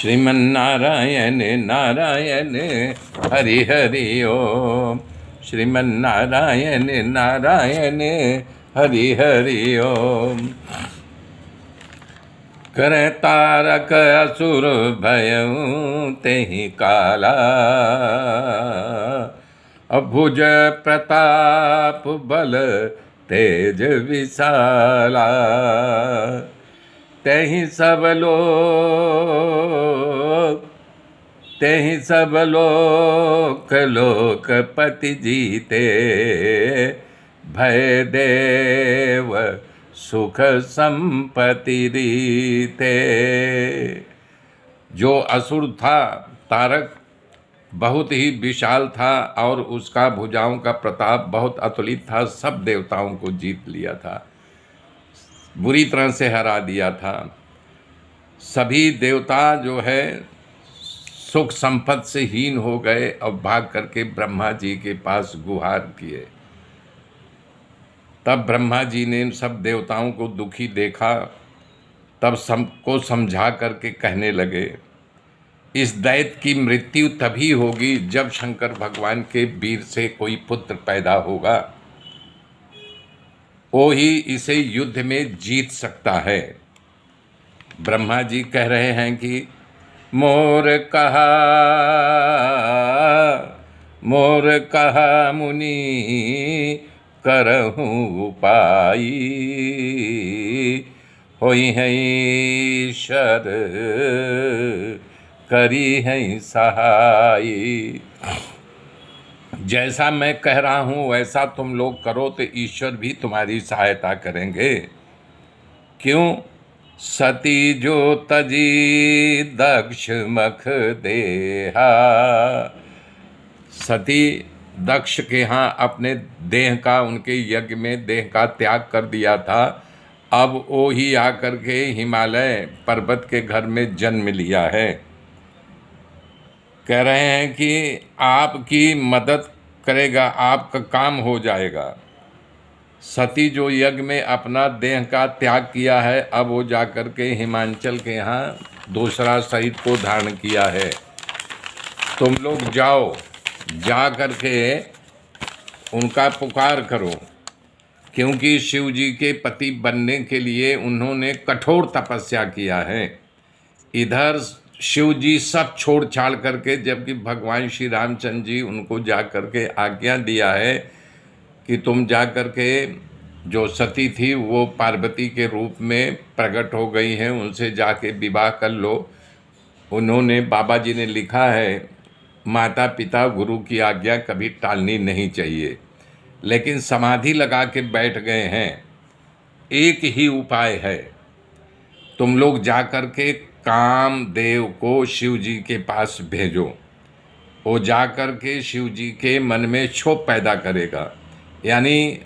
श्रीमन्नारायण नारायण हरि हरि ओम। श्रीमन्नारायण नारायण हरि हरि ओम। करे तारक असुर भयउ तेहि काला, अभुज प्रताप बल तेज विशाला। तेहि सब लोक लोकपति जीते, भय देव सुख संपत्ति रीते। जो असुर था तारक बहुत ही विशाल था और उसका भुजाओं का प्रताप बहुत अतुलित था। सब देवताओं को जीत लिया था, बुरी तरह से हरा दिया था। सभी देवता जो है सुख संपत्ति से हीन हो गए और भाग करके ब्रह्मा जी के पास गुहार किए। तब ब्रह्मा जी ने सब देवताओं को दुखी देखा, तब सबको समझा करके कहने लगे, इस दैत्य की मृत्यु तभी होगी जब शंकर भगवान के वीर से कोई पुत्र पैदा होगा, वो ही इसे युद्ध में जीत सकता है। ब्रह्मा जी कह रहे हैं कि मोर कहा मुनि करहूँ उपाय, होई है ईश्वर करी है सहाय। जैसा मैं कह रहा हूँ वैसा तुम लोग करो तो ईश्वर भी तुम्हारी सहायता करेंगे। क्यों? सती जो तजी दक्ष मख देहा। सती दक्ष के यहाँ अपने देह का, उनके यज्ञ में देह का त्याग कर दिया था। अब वो ही आकर के हिमालय पर्वत के घर में जन्म लिया है। कह रहे हैं कि आपकी मदद करेगा, आपका काम हो जाएगा। सती जो यज्ञ में अपना देह का त्याग किया है, अब वो जाकर के हिमांचल के यहाँ दूसरा शरीर को धारण किया है। तुम लोग जाओ, जा करके उनका पुकार करो, क्योंकि शिव जी के पति बनने के लिए उन्होंने कठोर तपस्या किया है। इधर शिव जी सब छोड़ छाड़ करके, जबकि भगवान श्री रामचंद्र जी उनको जा करके आज्ञा दिया है कि तुम जा करके, जो सती थी वो पार्वती के रूप में प्रकट हो गई हैं, उनसे जाके विवाह कर लो। उन्होंने, बाबा जी ने लिखा है, माता पिता गुरु की आज्ञा कभी टालनी नहीं चाहिए, लेकिन समाधि लगा के बैठ गए हैं। एक ही उपाय है, तुम लोग जा कर के कामदेव को शिव जी के पास भेजो। वो जा कर के शिव जी के मन में क्षोभ पैदा करेगा। यानी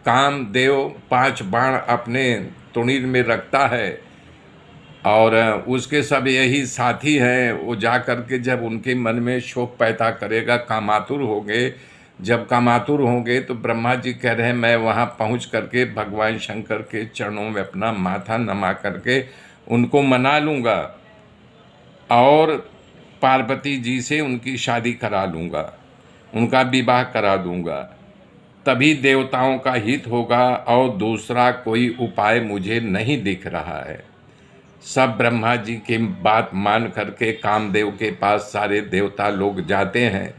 कामदेव 5 बाण अपने तुणीर में रखता है और उसके सब यही साथी हैं। वो जा कर के जब उनके मन में क्षोभ पैदा करेगा, कामातुर होंगे। जब कामातुर होंगे तो ब्रह्मा जी कह रहे हैं, मैं वहाँ पहुँच करके भगवान शंकर के चरणों में अपना माथा नमा करके उनको मना लूँगा और पार्वती जी से उनकी शादी करा लूँगा, उनका विवाह करा दूँगा। तभी देवताओं का हित होगा और दूसरा कोई उपाय मुझे नहीं दिख रहा है। सब ब्रह्मा जी की बात मान करके कामदेव के पास सारे देवता लोग जाते हैं।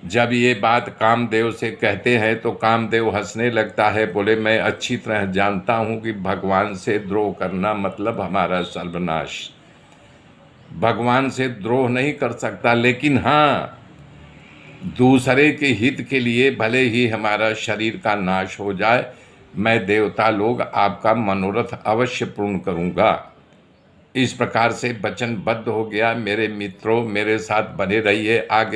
जब ये बात कामदेव से कहते हैं तो कामदेव हंसने लगता है, बोले मैं अच्छी तरह जानता हूँ कि भगवान से द्रोह करना मतलब हमारा सर्वनाश। भगवान से द्रोह नहीं कर सकता, लेकिन हाँ, दूसरे के हित के लिए भले ही हमारा शरीर का नाश हो जाए, मैं देवता लोग आपका मनोरथ अवश्य पूर्ण करूँगा। इस प्रकार से वचनबद्ध हो गया। मेरे मित्रों, मेरे साथ बने रहिए। आगे